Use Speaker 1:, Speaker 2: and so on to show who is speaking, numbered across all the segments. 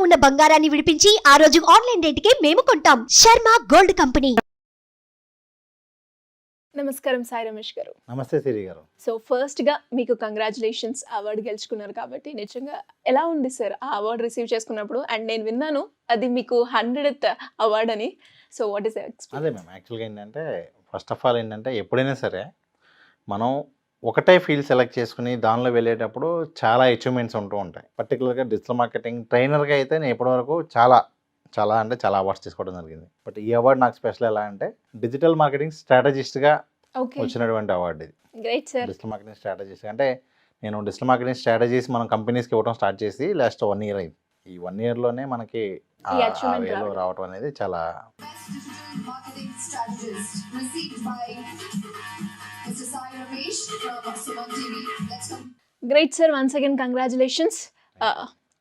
Speaker 1: ఉన్న బంగారాన్ని విడిపించి ఆ రోజు ఆన్లైన్ రేటుకే మేము కొంటాం. Sharma gold company.
Speaker 2: నమస్కారం సాయి రమేష్ గారు.
Speaker 3: నమస్తే సిరి గారు.
Speaker 2: సో ఫస్ట్గా మీకు కంగ్రాచులేషన్స్, అవార్డు గెలుచుకున్నారు కాబట్టి నిజంగా ఎలా ఉంది సార్ ఆ అవార్డు రిసీవ్ చేసుకున్నప్పుడు? అండ్ నేను విన్నాను అది మీకు 100th అవార్డు అని. సో వాట్ ఈస్
Speaker 3: అదే మ్యామ్, యాక్చువల్గా ఏంటంటే ఫస్ట్ ఆఫ్ ఆల్ ఏంటంటే ఎప్పుడైనా సరే మనం ఒకటే ఫీల్డ్ సెలెక్ట్ చేసుకుని దానిలో వెళ్ళేటప్పుడు చాలా అచీవ్మెంట్స్ ఉంటూ ఉంటాయి. పర్టికులర్గా డిజిటల్ మార్కెటింగ్ ట్రైనర్గా అయితే నేను ఇప్పటివరకు చాలా అవార్డ్స్ తీసుకోవడం జరిగింది. బట్ ఈ అవార్డు నాకు స్పెషల్ ఎలా అంటే డిజిటల్ మార్కెటింగ్ స్ట్రాటజిస్ట్గా వచ్చినటువంటి అవార్డు ఇది.
Speaker 2: Great sir.
Speaker 3: Digital marketing strategist అంటే నేను డిజిటల్ మార్కెటింగ్ స్ట్రాటజీస్ మనం కంపెనీస్కి ఇవ్వడం స్టార్ట్ చేసి లాస్ట్ 1 year అయింది. ఈ 1 yearలోనే మనకి వేలో రావడం అనేది చాలా
Speaker 2: great sir. Once again congratulations.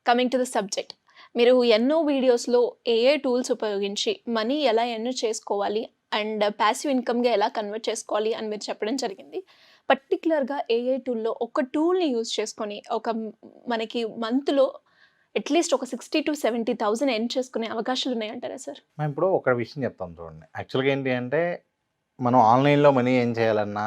Speaker 2: Coming to the subject, మీరు ఎన్నో వీడియోస్లో ఏఏ టూల్స్ ఉపయోగించి మనీ ఎలా ఎర్న్ చేసుకోవాలి అండ్ ప్యాసివ్ ఇన్కమ్గా ఎలా కన్వర్ట్ చేసుకోవాలి అని మీరు చెప్పడం జరిగింది. పర్టికులర్గా ఏఏ టూల్లో ఒక టూల్ని యూజ్ చేసుకొని మనకి మంత్లో అట్లీస్ట్ ఒక 60,000 to 70,000 ఎర్న్ చేసుకునే అవకాశాలు ఉన్నాయంటారా సార్?
Speaker 3: మేము ఇప్పుడు ఒక విషయం చెప్తాం చూడండి. యాక్చువల్గా ఏంటి అంటే మనం ఆన్లైన్లో మనీ ఏం చేయాలన్నా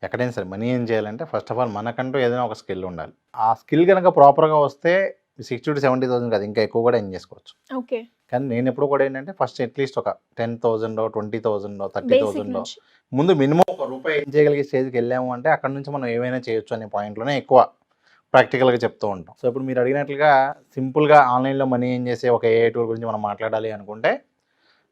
Speaker 3: ఎక్కడైనా సరే మనీ ఏం చేయాలంటే ఫస్ట్ ఆఫ్ ఆల్ మనకంటూ ఏదైనా ఒక స్కిల్ ఉండాలి. ఆ స్కిల్ కనుక ప్రాపర్గా వస్తే 60,000 to 70,000 కాదు, ఇంకా ఎక్కువ కూడా ఎర్న్ చేసుకోవచ్చు.
Speaker 2: ఓకే.
Speaker 3: కానీ నేను ఎప్పుడు కూడా ఏంటంటే ఫస్ట్ అట్లీస్ట్ ఒక 10,000 20,000 30,000 ముందు మినిమం ₹1 ఏం చేయగలిగే స్టేజ్కి వెళ్ళాము అంటే అక్కడ నుంచి మనం ఏమైనా చేయొచ్చు అనే పాయింట్లోనే ఎక్కువ ప్రాక్టికల్గా చెప్తూ ఉంటాం. సో ఇప్పుడు మీరు అడిగినట్లుగా సింపుల్గా ఆన్లైన్లో మనీ ఏం చేసే ఒక ఏఐ టూల్ గురించి మనం మాట్లాడాలి అనుకుంటే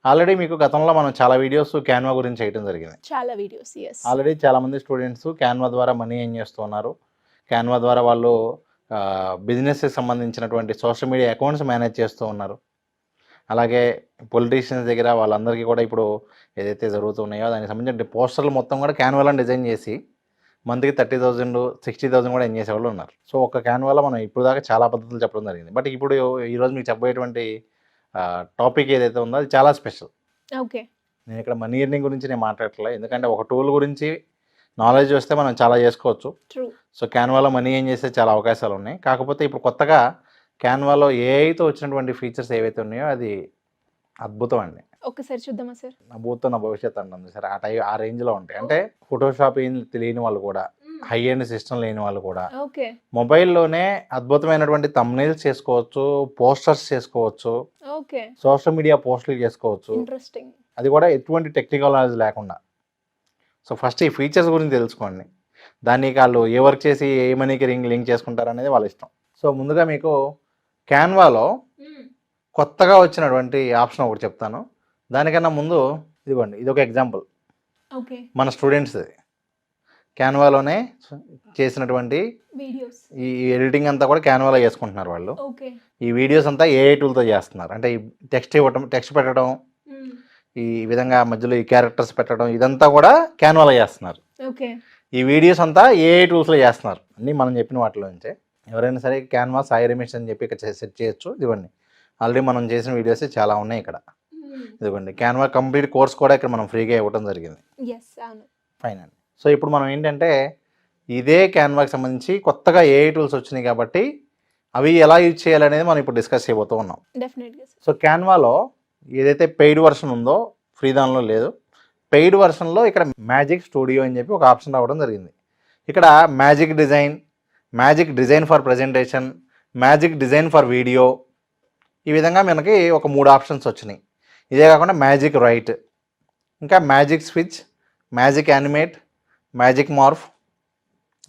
Speaker 3: ఆల్రెడీ మీకు గతంలో మనం చాలా వీడియోస్ క్యాన్వా గురించి చేయడం జరిగింది.
Speaker 2: చాలా వీడియోస్
Speaker 3: ఆల్రెడీ చాలామంది స్టూడెంట్స్ క్యాన్వా ద్వారా మనీ ఏం చేస్తున్నారు, క్యాన్వా ద్వారా వాళ్ళు బిజినెస్కి సంబంధించినటువంటి సోషల్ మీడియా అకౌంట్స్ మేనేజ్ చేస్తూ ఉన్నారు. అలాగే పొలిటీషియన్స్ దగ్గర వాళ్ళందరికీ కూడా ఇప్పుడు ఏదైతే జరుగుతున్నాయో దానికి సంబంధించిన పోస్టర్లు మొత్తం కూడా క్యాన్వాలో డిజైన్ చేసి మంత్కి 30,000 60,000 కూడా ఎర్న్ చేసేవాళ్ళు ఉన్నారు. సో ఒక క్యాన్వాలో మనం ఇప్పుడు దాకా చాలా పద్ధతులు చెప్పడం జరిగింది. బట్ ఇప్పుడు ఈరోజు మీకు చెప్పబోయేటువంటి టాపిక్ ఏదైతే ఉందో అది చాలా స్పెషల్.
Speaker 2: ఓకే.
Speaker 3: నేను ఇక్కడ మనీ ఎర్నింగ్ గురించి నేను మాట్లాడట్లేదు, ఎందుకంటే ఒక టూల్ గురించి నాలెడ్జ్ వస్తే మనం చాలా చేసుకోవచ్చు. సో క్యాన్వాలో మనీ ఏం చేస్తే చాలా అవకాశాలు ఉన్నాయి. కాకపోతే ఇప్పుడు కొత్తగా క్యాన్వాలో ఏఐతో వచ్చినటువంటి ఫీచర్స్ ఏవైతే ఉన్నాయో అది అద్భుతం అండి.
Speaker 2: ఒకసారి చూద్దామా సార్?
Speaker 3: నా భూతో నా భవిష్యత్ అంటుంది సార్. ఆ రేంజ్లో ఉంటాయి. అంటే ఫోటోషాప్ తెలియని వాళ్ళు కూడా, హై ఎండ్ సిస్టమ్ లేని వాళ్ళు కూడా మొబైల్లోనే అద్భుతమైనటువంటి థంబ్నెయిల్స్ చేసుకోవచ్చు, పోస్టర్స్ చేసుకోవచ్చు, సోషల్ మీడియా పోస్టులు చేసుకోవచ్చు. అది కూడా ఎటువంటి టెక్నికల్ నాలెడ్జ్ లేకుండా. సో ఫస్ట్ ఈ ఫీచర్స్ గురించి తెలుసుకోండి. దానికి వాళ్ళు ఏ వర్క్ చేసి ఏ మనీకి లింక్ చేసుకుంటారు అనేది వాళ్ళ ఇష్టం. సో ముందుగా మీకు క్యాన్వాలో కొత్తగా వచ్చినటువంటి ఆప్షన్ ఒకటి చెప్తాను. దానికన్నా ముందు ఇదిగోండి, ఇది ఒక ఎగ్జాంపుల్. మన స్టూడెంట్స్ క్యాన్వాలోనే చేసినటువంటి ఈ ఎడిటింగ్ అంతా కూడా క్యాన్వాలో చేసుకుంటున్నారు వాళ్ళు. ఈ వీడియోస్ అంతా ఏఐ టూల్తో చేస్తున్నారు. అంటే ఈ టెక్స్ట్ పెట్టడం, ఈ విధంగా మధ్యలో ఈ క్యారెక్టర్స్ పెట్టడం, ఇదంతా కూడా క్యాన్వాలో చేస్తున్నారు. ఈ వీడియోస్ అంతా ఏఐ టూల్స్లో చేస్తున్నారు. అన్నీ మనం చెప్పిన వాటిలో నుంచే. ఎవరైనా సరే క్యాన్వా సాయి రమేష్ అని చెప్పి ఇక్కడ సెట్ చేయొచ్చు. ఇదిగోండి, ఆల్రెడీ మనం చేసిన వీడియోస్ చాలా ఉన్నాయి ఇక్కడ. ఇదిగోండి, క్యాన్వా కంప్లీట్ కోర్స్ కూడా ఇక్కడ మనం ఫ్రీగా ఇవ్వడం జరిగింది. ఫైన్ అండి. సో ఇప్పుడు మనం ఏంటంటే ఇదే క్యాన్వాకి సంబంధించి కొత్తగా ఏఐ టూల్స్ వచ్చినాయి కాబట్టి అవి ఎలా యూజ్ చేయాలనేది మనం ఇప్పుడు డిస్కస్ చేయబోతూ ఉన్నాం. సో క్యాన్వాలో ఏదైతే పెయిడ్ వర్షన్ ఉందో ఫ్రీ దానిలో లేదు. పెయిడ్ వర్షన్లో ఇక్కడ మ్యాజిక్ స్టూడియో అని చెప్పి ఒక ఆప్షన్ రావడం జరిగింది. ఇక్కడ magic design for presentation, magic design for video, ఈ విధంగా మనకి ఒక 3 ఆప్షన్స్ వచ్చినాయి. ఇదే కాకుండా మ్యాజిక్ రైట్, ఇంకా magic switch, magic animate, magic morph,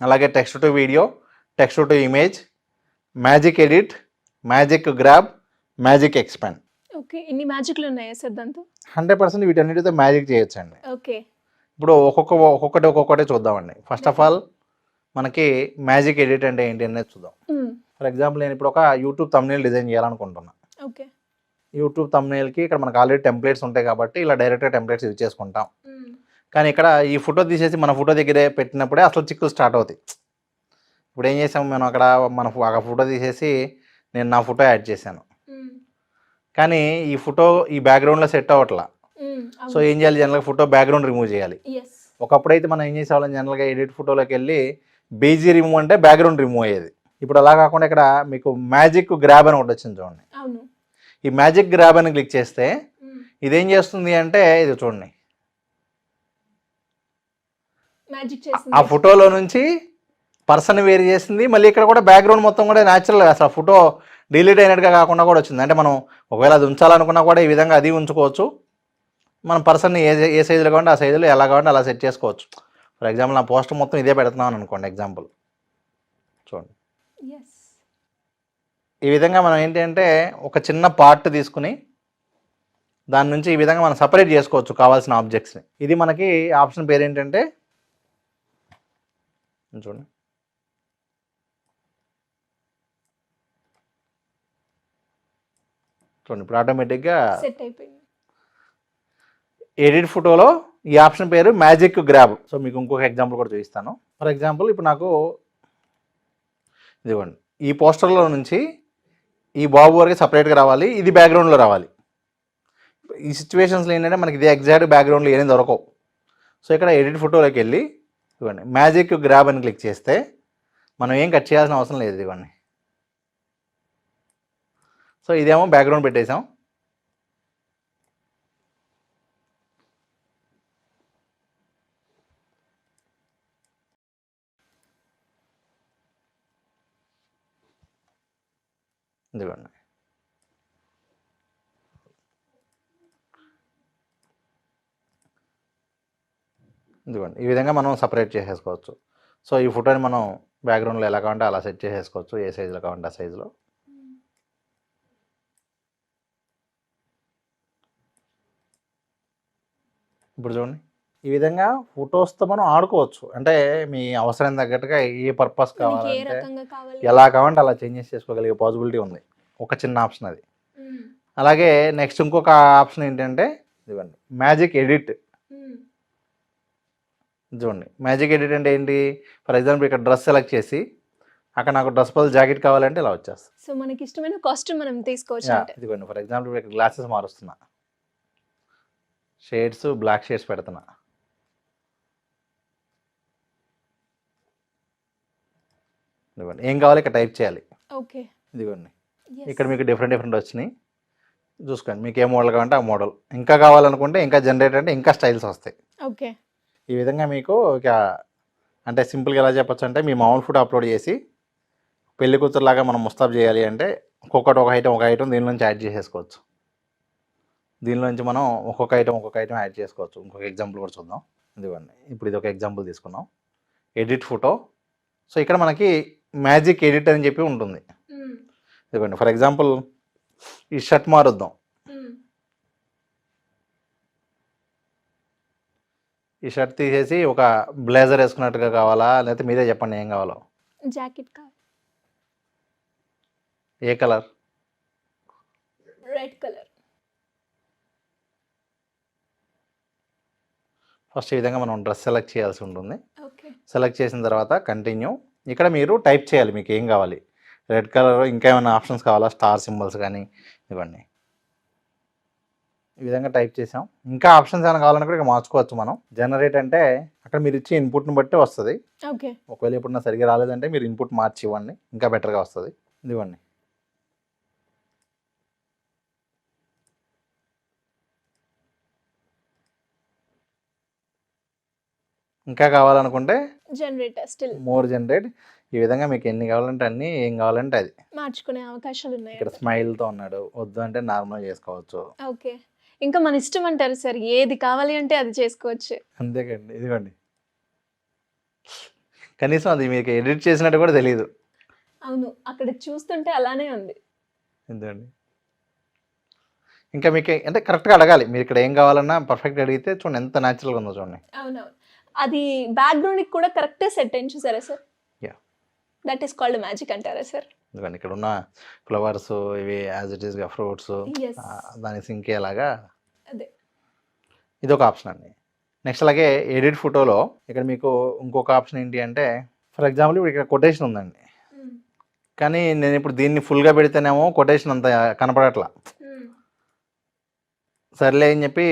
Speaker 3: అలాగే text to video, text to image, magic edit, magic grab, magic expand.
Speaker 2: Okay. ఇన్ని మ్యాజిక్లు ఉన్నాయా సార్ దాంతో?
Speaker 3: 100% వీటన్నిటితో మ్యాజిక్ చేయొచ్చండి.
Speaker 2: ఓకే.
Speaker 3: ఇప్పుడు ఒక్కొక్కటే చూద్దామండి. ఫస్ట్ ఆఫ్ ఆల్ మనకి మ్యాజిక్ ఎడిట్ అంటే ఏంటి అనేది చూద్దాం. ఫర్ ఎగ్జాంపుల్ నేను ఇప్పుడు ఒక యూట్యూబ్ థంబ్నెయిల్ డిజైన్ చేయాలనుకుంటున్నా. యూట్యూబ్ థంబ్నెయిల్కి ఇక్కడ మనకు ఆల్రెడీ టెంప్లెట్స్ ఉంటాయి కాబట్టి ఇలా డైరెక్ట్గా టెంప్లెట్స్ యూజ్ చేసుకుంటాం. కానీ ఇక్కడ ఈ ఫోటో తీసేసి మన ఫోటో దగ్గరే పెట్టినప్పుడే అసలు చిక్కులు స్టార్ట్ అవుతాయి. ఇప్పుడు ఏం చేసాము, మనం అక్కడ మన ఫోటో తీసేసి నేను నా ఫోటో యాడ్ చేశాను, కానీ ఈ ఫోటో ఈ బ్యాక్గ్రౌండ్లో సెట్ అవ్వట్లా. సో ఏం చేయాలి, జనరల్గా ఫోటో బ్యాక్గ్రౌండ్ రిమూవ్ చేయాలి. ఒకప్పుడైతే మనం ఏం చేసేవాళ్ళం, జనరల్గా ఎడిట్ ఫోటోలోకి వెళ్ళి బీజీ రిమూవ్ అంటే బ్యాక్గ్రౌండ్ రిమూవ్ అయ్యేది. ఇప్పుడు అలా కాకుండా ఇక్కడ మీకు మ్యాజిక్ గ్రాబ్ అని ఒకటి వచ్చింది చూడండి.
Speaker 2: అవును.
Speaker 3: ఈ మ్యాజిక్ గ్రాబ్ అని క్లిక్ చేస్తే ఇదేం చేస్తుంది అంటే ఇది చూడండి,
Speaker 2: మ్యాజిక్
Speaker 3: ఆ
Speaker 2: చేసింది.
Speaker 3: ఫోటోలో నుంచి పర్సన్ వేరు చేసింది. మళ్ళీ ఇక్కడ కూడా బ్యాక్గ్రౌండ్ మొత్తం కూడా న్యాచురల్గా అసలు ఫోటో డిలీట్ అయినట్టుగా కాకుండా కూడా వచ్చింది. అంటే మనం ఒకవేళ అది ఉంచాలనుకున్నా కూడా ఈ విధంగా అది ఉంచుకోవచ్చు. మనం పర్సన్ని ఏ సైజులో కావాలంటే ఆ సైజులో ఎలా కావాలంటే అలా సెట్ చేసుకోవచ్చు. ఫర్ ఎగ్జాంపుల్ నా పోస్టర్ మొత్తం ఇదే పెడుతున్నాను అనుకోండి, ఎగ్జాంపుల్ చూడండి.
Speaker 2: Yes.
Speaker 3: ఈ విధంగా మనం ఏంటి అంటే ఒక చిన్న పార్ట్ తీసుకుని దాని నుంచి ఈ విధంగా మనం సపరేట్ చేసుకోవచ్చు కావాల్సిన ఆబ్జెక్ట్స్ని. ఇది మనకి ఆప్షన్ పేరు ఏంటంటే చూడండి, ఇప్పుడు ఆటోమేటిక్గా
Speaker 2: సెట్ అయిపోయింది.
Speaker 3: ఎడిట్ ఫోటోలో ఈ ఆప్షన్ పేరు మ్యాజిక్ గ్రాబ్. సో మీకు ఇంకొక ఎగ్జాంపుల్ కూడా చూపిస్తాను. ఫర్ ఎగ్జాంపుల్ ఇప్పుడు నాకు ఇదిగోండి, ఈ పోస్టర్లో నుంచి ఈ బాబు వరకు సపరేట్గా రావాలి, ఇది బ్యాక్గ్రౌండ్లో రావాలి. ఈ సిచ్యువేషన్స్లో ఏంటంటే మనకి ఇది ఎగ్జాక్ట్ బ్యాక్గ్రౌండ్లో ఏమీ దొరకవు. సో ఇక్కడ ఎడిట్ ఫోటోలోకి వెళ్ళి ఇవ్వండి మ్యాజిక్ గ్రాబ్ అని క్లిక్ చేస్తే మనం ఏం కట్ చేయాల్సిన అవసరం లేదు. ఇవ్వండి, సో ఇదేమో బ్యాక్గ్రౌండ్ పెట్టేసాం. ఇదిగోండి, ఈ విధంగా మనం సపరేట్ చేసేసుకోవచ్చు. సో ఈ ఫోటోని మనం బ్యాక్గ్రౌండ్లో ఎలా కావాలంటే అలా సెట్ చేసేసుకోవచ్చు, ఏ సైజులో కావాలంటే ఆ సైజులో. ఇప్పుడు చూడండి, ఈ విధంగా ఫొటోస్తో మనం ఆడుకోవచ్చు. అంటే మీ అవసరం తగ్గట్టుగా ఏ పర్పస్
Speaker 2: మీకు ఏ
Speaker 3: కావాలంటే
Speaker 2: రకంగా కావాలి?
Speaker 3: ఎలా కావాలంటే అలా చేంజెస్ చేసుకోగలిగే పాసిబిలిటీ ఉంది. ఒక చిన్న ఆప్షన్ అది. అలాగే నెక్స్ట్ ఇంకొక ఆప్షన్ ఏంటంటే ఇదిగోండి మ్యాజిక్ ఎడిట్. చూడండి, మ్యాజిక్ ఎడిట్ అంటే ఏంటి? ఫర్ ఎగ్జాంపుల్ ఇక్కడ డ్రెస్ సెలెక్ట్ చేసి అక్కడ నాకు డ్రెస్ బదులు జాకెట్ కావాలంటే ఇలా వచ్చేస్తుంది.
Speaker 2: సో మనకి ఇష్టమైన కాస్ట్యూమ్ మనం తీసుకోవచ్చు అంటే.
Speaker 3: ఇదిగోండి ఫర్ ఎగ్జాంపుల్ ఇక్కడ గ్లాసెస్ మారుస్తున్నా, షేడ్స్ బ్లాక్ షేడ్స్ పెడుతున్నా. ఇదిగోండి, ఏం కావాలి ఇక్కడ టైప్ చేయాలి.
Speaker 2: ఓకే.
Speaker 3: ఇదిగోండి, ఇక్కడ మీకు డిఫరెంట్ వచ్చినాయి. చూసుకోండి మీకు ఏ మోడల్ కావాలంటే ఆ మోడల్. ఇంకా కావాలనుకుంటే ఇంకా జనరేట్ అంటే ఇంకా స్టైల్స్ వస్తాయి.
Speaker 2: ఓకే.
Speaker 3: ఈ విధంగా మీకు ఇక అంటే సింపుల్గా ఎలా చెప్పచ్చు అంటే మీ మామూలు ఫోటో అప్లోడ్ చేసి పెళ్లి కూతురులాగా మనం ముస్తాబ్ చేయాలి అంటే ఒక్కొక్కటి ఒక ఐటమ్ దీని నుంచి యాడ్ చేసేసుకోవచ్చు. దీనిలో నుంచి మనం ఒక్కొక్క ఐటమ్ యాడ్ చేసుకోవచ్చు. ఇంకొక ఎగ్జాంపుల్ కూడా చూద్దాం. ఇదిగోండి, ఇప్పుడు ఇది ఒక ఎగ్జాంపుల్ తీసుకున్నాం, ఎడిట్ ఫోటో. సో ఇక్కడ మనకి మ్యాజిక్ ఎడిట్ అని చెప్పి ఉంటుంది. ఇదిగోండి ఫర్ ఎగ్జాంపుల్ ఈ షర్ట్ మారుద్దాం. ఈ షర్ట్ తీసేసి ఒక బ్లేజర్ వేసుకున్నట్టుగా కావాలా, లేకపోతే మీరే చెప్పండి ఏం కావాలో.
Speaker 2: జాకెట్ కావాలి.
Speaker 3: ఏ కలర్?
Speaker 2: Red colour.
Speaker 3: ఫస్ట్ ఈ విధంగా మనం డ్రెస్ సెలెక్ట్ చేయాల్సి ఉంటుంది.
Speaker 2: ఓకే.
Speaker 3: సెలెక్ట్ చేసిన తర్వాత కంటిన్యూ. ఇక్కడ మీరు టైప్ చేయాలి మీకు ఏం కావాలి. రెడ్ కలర్, ఇంకా ఏమైనా ఆప్షన్స్ కావాలా, స్టార్ సింబల్స్ కానీ ఇవన్నీ. ఈ విధంగా టైప్ చేసాం. ఇంకా ఆప్షన్స్ ఏమైనా కావాలన్నా కూడా ఇక మార్చుకోవచ్చు మనం. జనరేట్ అంటే అక్కడ మీరు ఇచ్చే ఇన్పుట్ని బట్టి వస్తుంది.
Speaker 2: ఓకే.
Speaker 3: ఒకవేళ ఇప్పుడు సరిగ్గా రాలేదంటే మీరు ఇన్పుట్ మార్చి ఇవ్వండి, ఇంకా బెటర్గా వస్తుంది. ఇదివ్వండి, ఇంకా కావాలనుకుంటే
Speaker 2: జనరేట్ స్టిల్
Speaker 3: మోర్ జనరేట్. ఈ విధంగా మీకు ఎన్ని కావాలంటే అన్ని, ఏం కావాలంటే అది
Speaker 2: మార్చుకునే అవకాశాలు ఉన్నాయి.
Speaker 3: ఇక్కడ స్మైల్తో ఉన్నాడు, వద్దు అంటే నార్మల్ చేసుకోవచ్చు.
Speaker 2: ఓకే. ఇంకా మన ఇష్టం అంటారు సార్, ఏది కావాలి అంటే అది చేసుకోవచ్చు.
Speaker 3: అంతేకండి. ఇదిగోండి, కనీసం అది మీకు ఎడిట్ చేసినట్టు కూడా తెలియదు.
Speaker 2: అవును, అక్కడ చూస్తుంటే అలానే ఉంది.
Speaker 3: ఎందుకండి ఇంకా మీకు అంటే కరెక్ట్గా అడగాలి. మీరు ఇక్కడ ఏం కావాలన్నా పర్ఫెక్ట్ అడిగితే చూడండి ఎంత న్యాచురల్గా ఉందో చూడండి.
Speaker 2: అవునవును, అది బ్యాక్గ్రౌండ్కి కూడా కరెక్టే సెట్ అయింది చూసారా sir?
Speaker 3: Yeah,
Speaker 2: that is called magic అంటారా సార్?
Speaker 3: ఎందుకండి ఇక్కడ ఉన్న ఫ్లవర్స్ ఇవి యాజ్ ఇట్ ఈస్గా ఫ్రూట్స్
Speaker 2: Yes.
Speaker 3: దాన్ని సింక్ అయ్యేలాగా
Speaker 2: అదే.
Speaker 3: ఇది ఒక ఆప్షన్ అండి. నెక్స్ట్ అలాగే ఎడిట్ ఫోటోలో ఇక్కడ మీకు ఇంకొక ఆప్షన్ ఏంటి అంటే ఫర్ ఎగ్జాంపుల్ ఇప్పుడు ఇక్కడ కొటేషన్ ఉందండి, కానీ నేను ఇప్పుడు దీన్ని ఫుల్గా పెడితేనేమో కొటేషన్ అంత కనపడట్లా. సర్లే అని చెప్పి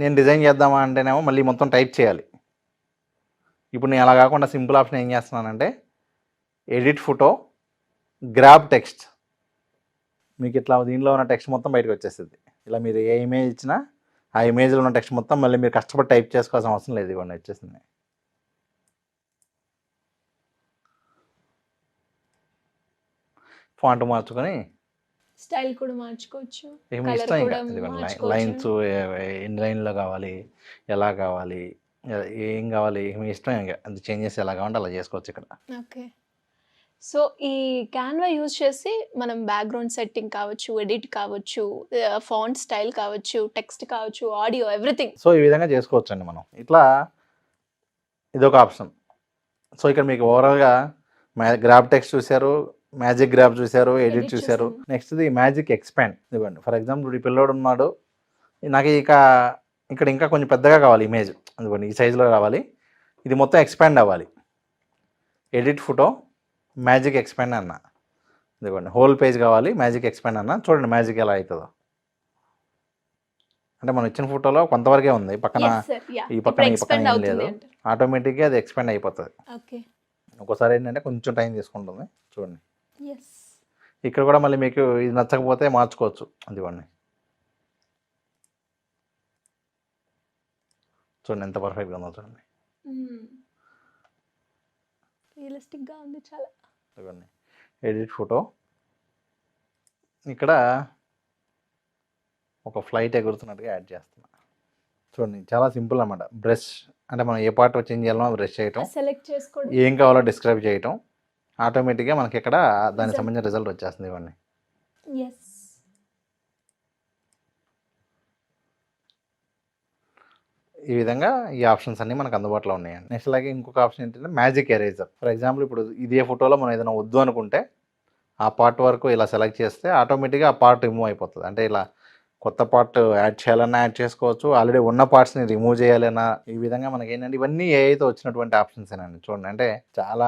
Speaker 3: నేను డిజైన్ చేద్దామా అంటేనేమో మళ్ళీ మొత్తం టైప్ చేయాలి. ఇప్పుడు నేను అలా కాకుండా సింపుల్ ఆప్షన్ ఏం చేస్తున్నానంటే ఎడిట్ ఫోటో, గ్రాబ్ టెక్స్ట్. మీకు ఇట్లా దీనిలో ఉన్న టెక్స్ట్ మొత్తం బయటకు వచ్చేస్తుంది. ఇలా మీరు ఏ ఇమేజ్ ఇచ్చినా ఆ ఇమేజ్లో ఉన్న టెక్స్ట్ మొత్తం మళ్ళీ మీరు కష్టపడి టైప్ చేసుకోవాల్సిన అవసరం లేదు. ఇవన్నీ వచ్చేసింది. ఫాంట్ మార్చుకొని
Speaker 2: స్టైల్ కూడా మార్చుకోవచ్చు,
Speaker 3: మీ
Speaker 2: కలర్
Speaker 3: ఇష్టం.
Speaker 2: కూడా
Speaker 3: ఇంకా
Speaker 2: మార్చుకోవచ్చు.
Speaker 3: లైన్స్ ఎన్ని లైన్లో కావాలి, ఎలా కావాలి, ఏం కావాలి మీ ఇష్టం. ఇంకా అది చేంజెస్ ఎలా కావాలంటే అలా చేసుకోవచ్చు ఇక్కడ.
Speaker 2: ఓకే. సో ఈ క్యాన్వా యూజ్ చేసి మనం బ్యాక్గ్రౌండ్ సెట్టింగ్ కావచ్చు, ఎడిట్ కావచ్చు, ఫాంట్ స్టైల్ కావచ్చు, టెక్స్ట్ కావచ్చు, ఆడియో, ఎవ్రీథింగ్.
Speaker 3: సో ఈ విధంగా చేసుకోవచ్చు అండి మనం. ఇట్లా ఇదొక ఆప్షన్. సో ఇక్కడ మీకు ఓవరాల్గా గ్రాబ్ టెక్స్ట్ చూశారు, మ్యాజిక్ గ్రాబ్ చూశారు, ఎడిట్ చూశారు. నెక్స్ట్ది మ్యాజిక్ ఎక్స్పాండ్. ఇవ్వండి ఫర్ ఎగ్జాంపుల్ ఈ పిల్లోడు ఉన్నాడు, నాకు ఇక్కడ ఇంకా కొంచెం పెద్దగా కావాలి ఇమేజ్, ఇదిగోండి ఈ సైజులో రావాలి, ఇది మొత్తం ఎక్స్పాండ్ అవ్వాలి. ఎడిట్ ఫోటో, మ్యాజిక్ ఎక్స్పాండ్ అన్న, ఇదిగోండి హోల్ పేజ్ కావాలి, మ్యాజిక్ ఎక్స్పాండ్ అన్న. చూడండి మ్యాజిక్ ఎలా అవుతుందో. అంటే మనం ఇచ్చిన ఫోటోలో కొంతవరకే ఉంది, పక్కన ఈ పక్కన ఏం లేదు, ఆటోమేటిక్గా అది ఎక్స్పాండ్ అయిపోతుంది. ఒక్కోసారి ఏంటంటే కొంచెం టైం తీసుకుంటుంది. చూడండి ఇక్కడ కూడా మళ్ళీ మీకు ఇది నచ్చకపోతే మార్చుకోవచ్చు. అదివ్వండి చూడండి ఎంత పర్ఫెక్ట్గా ఉందో చూడండి.
Speaker 2: రియలిస్టిక్గా ఉంది చాలా.
Speaker 3: ఇవ్వండి ఎడిట్ ఫోటో, ఇక్కడ ఒక ఫ్లైట్ ఎగురుతున్నట్టుగా యాడ్ చేస్తున్నా. చూడండి చాలా సింపుల్ అన్నమాట. బ్రష్ అంటే మనం ఏ పార్ట్ చేంజ్ చేయాలో బ్రష్ చేయటం,
Speaker 2: సెలెక్ట్ చేసుకోవడం,
Speaker 3: ఏం కావాలో డిస్క్రైబ్ చేయటం, ఆటోమేటిక్గా మనకి ఇక్కడ దానికి సంబంధించిన రిజల్ట్ వచ్చేస్తుంది. ఇవన్నీ ఈ విధంగా ఈ ఆప్షన్స్ అన్నీ మనకు అందుబాటులో ఉన్నాయండి. నెక్స్ట్ అలాగే ఇంకొక ఆప్షన్ ఏంటంటే మ్యాజిక్ ఎరేజర్. ఫర్ ఎగ్జాంపుల్ ఇప్పుడు ఇదే ఫోటోలో మనం ఏదైనా వద్దు అనుకుంటే ఆ పార్ట్ వరకు ఇలా సెలెక్ట్ చేస్తే ఆటోమేటిక్గా ఆ పార్ట్ రిమూవ్ అయిపోతుంది. అంటే ఇలా కొత్త పార్ట్ యాడ్ చేయాలన్నా యాడ్ చేసుకోవచ్చు, ఆల్రెడీ ఉన్న పార్ట్స్ని రిమూవ్ చేయాలన్నా. ఈ విధంగా మనకి ఏంటంటే ఇవన్నీ ఏఐతో వచ్చినటువంటి ఆప్షన్స్ ఏనండి. చూడండి అంటే చాలా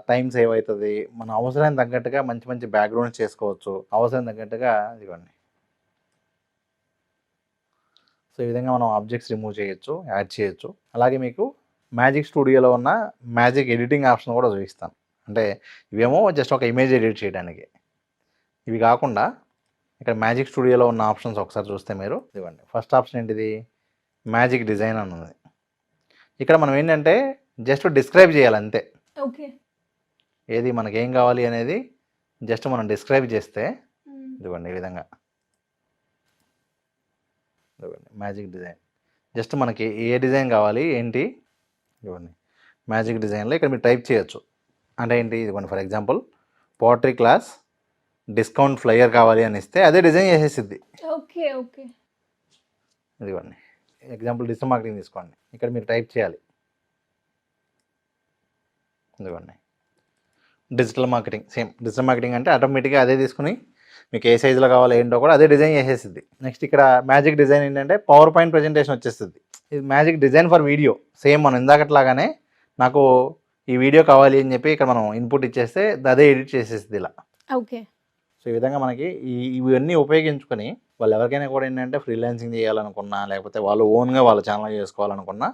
Speaker 3: టైం సేవ్ అవుతుంది. మన అవసరానికి తగ్గట్టుగా మంచి మంచి బ్యాక్గ్రౌండ్స్ చేసుకోవచ్చు, అవసరం తగ్గట్టుగా. ఇవన్నీ సో ఈ విధంగా మనం ఆబ్జెక్ట్స్ రిమూవ్ చేయొచ్చు, యాడ్ చేయొచ్చు. అలాగే మీకు మ్యాజిక్ స్టూడియోలో ఉన్న మ్యాజిక్ ఎడిటింగ్ ఆప్షన్ కూడా చూపిస్తాను. అంటే ఇవేమో జస్ట్ ఒక ఇమేజ్ ఎడిట్ చేయడానికి. ఇవి కాకుండా ఇక్కడ మ్యాజిక్ స్టూడియోలో ఉన్న ఆప్షన్స్ ఒకసారి చూస్తే మీరు ఇవ్వండి. ఫస్ట్ ఆప్షన్ ఏంటిది, మ్యాజిక్ డిజైన్ అన్నది. ఇక్కడ మనం ఏంటంటే జస్ట్ డిస్క్రైబ్ చేయాలి అంతే.
Speaker 2: ఓకే,
Speaker 3: ఏది మనకి ఏం కావాలి అనేది జస్ట్ మనం డిస్క్రైబ్ చేస్తే ఇదిగోండి ఈ విధంగా. ఇదిగోండి మ్యాజిక్ డిజైన్. జస్ట్ మనకి ఏ డిజైన్ కావాలి ఏంటి, ఇదిగోండి మ్యాజిక్ డిజైన్లో ఇక్కడ మీరు టైప్ చేయొచ్చు. అంటే ఏంటి, ఇదిగోండి for example poetry class discount flyer కావాలి అని ఇస్తే అదే డిజైన్ చేసేసిద్ది.
Speaker 2: Okay okay.
Speaker 3: ఇదిగోండి ఎగ్జాంపుల్ డిజిటల్ మార్కెటింగ్ తీసుకోండి, ఇక్కడ మీరు టైప్ చేయాలి. ఇదిగోండి digital marketing, same digital marketing అంటే ఆటోమేటిక్గా అదే తీసుకుని మీకు ఏ సైజులో కావాలో ఏంటో కూడా అదే డిజైన్ చేసేసిద్ది. నెక్స్ట్ ఇక్కడ మ్యాజిక్ డిజైన్ ఏంటంటే పవర్ పాయింట్ ప్రజెంటేషన్ వచ్చేస్తుంది. ఇది magic design for video. Same మనం ఇందాకట్లాగానే నాకు ఈ వీడియో కావాలి అని చెప్పి ఇక్కడ మనం ఇన్పుట్ ఇచ్చేస్తే అదే ఎడిట్ చేసేస్తుంది ఇలా.
Speaker 2: ఓకే.
Speaker 3: సో ఈ విధంగా మనకి ఇవన్నీ ఉపయోగించుకొని వాళ్ళు ఎవరికైనా కూడా ఏంటంటే ఫ్రీలాన్సింగ్ చేయాలనుకున్నా, లేకపోతే వాళ్ళు ఓన్గా వాళ్ళ ఛానల్ చేసుకోవాలనుకున్నా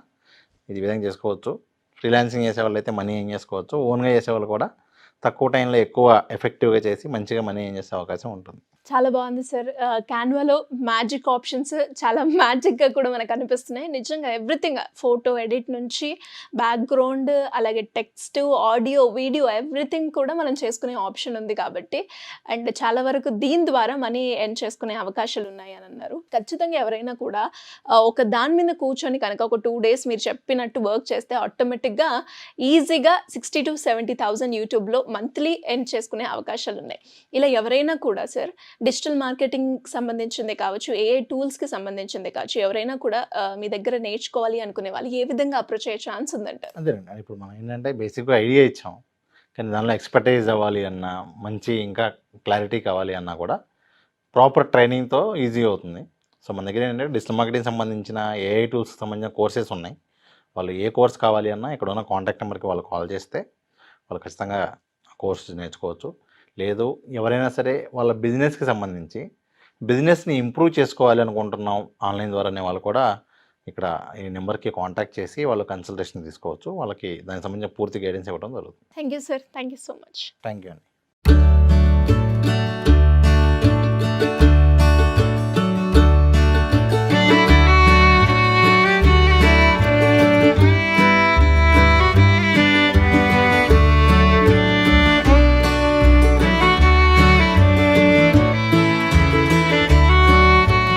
Speaker 3: ఇది విధంగా చేసుకోవచ్చు. ఫ్రీలాన్సింగ్ చేసే వాళ్ళు అయితే మనీ ఏం చేసుకోవచ్చు, ఓన్గా చేసేవాళ్ళు కూడా తక్కువ టైంలో ఎక్కువ ఎఫెక్టివ్గా చేసి మంచిగా మనీ ఏం చేసే అవకాశం ఉంటుంది.
Speaker 2: చాలా బాగుంది సార్. క్యాన్వాలో మ్యాజిక్ ఆప్షన్స్ చాలా మ్యాజిక్గా కూడా మనకు అనిపిస్తున్నాయి. నిజంగా ఎవ్రీథింగ్, ఫోటో ఎడిట్ నుంచి బ్యాక్గ్రౌండ్, అలాగే టెక్స్ట్, ఆడియో, వీడియో, ఎవ్రీథింగ్ కూడా మనం చేసుకునే ఆప్షన్ ఉంది కాబట్టి, అండ్ చాలా వరకు దీని ద్వారా మనీ ఎర్న్ చేసుకునే అవకాశాలు ఉన్నాయి అని అన్నారు. ఖచ్చితంగా ఎవరైనా కూడా ఒక దాని మీద కూర్చొని కనుక ఒక 2 days మీరు చెప్పినట్టు వర్క్ చేస్తే ఆటోమేటిక్గా ఈజీగా 60,000 to 70,000 యూట్యూబ్లో మంత్లీ ఎర్న్ చేసుకునే అవకాశాలు ఉన్నాయి. ఇలా ఎవరైనా కూడా సార్ డిజిటల్ మార్కెటింగ్ సంబంధించింది కావచ్చు, ఏఐ టూల్స్కి సంబంధించింది కావచ్చు, ఎవరైనా కూడా మీ దగ్గర నేర్చుకోవాలి అనుకునే వాళ్ళు ఏ విధంగా అప్రోచ్ అయ్యే ఛాన్స్ ఉందంటారు?
Speaker 3: అదేనండి, ఇప్పుడు మనం ఏంటంటే బేసిక్గా ఐడియా ఇచ్చాం, కానీ దానిలో ఎక్స్పర్టైజ్ అవ్వాలి అన్నా, మంచి ఇంకా క్లారిటీ కావాలి అన్నా కూడా ప్రాపర్ ట్రైనింగ్తో ఈజీ అవుతుంది. సో మన దగ్గర ఏంటంటే డిజిటల్ మార్కెటింగ్ సంబంధించిన ఏఐ టూల్స్ సంబంధించిన కోర్సెస్ ఉన్నాయి. వాళ్ళు ఏ కోర్స్ కావాలి అన్నా ఇక్కడ ఉన్న కాంటాక్ట్ నెంబర్కి వాళ్ళు కాల్ చేస్తే వాళ్ళు ఖచ్చితంగా కోర్స్ నేర్చుకోవచ్చు. లేదు ఎవరైనా సరే వాళ్ళ బిజినెస్కి సంబంధించి బిజినెస్ని ఇంప్రూవ్ చేసుకోవాలి అనుకుంటున్నాం ఆన్లైన్ ద్వారానే వాళ్ళు కూడా ఇక్కడ ఈ నెంబర్కి కాంటాక్ట్ చేసి వాళ్ళు కన్సల్టేషన్ తీసుకోవచ్చు. వాళ్ళకి దానికి సంబంధించిన పూర్తి గైడెన్స్ ఇవ్వడం జరుగుతుంది.
Speaker 2: Thank you sir, thank you so much.
Speaker 3: Thank you అండి.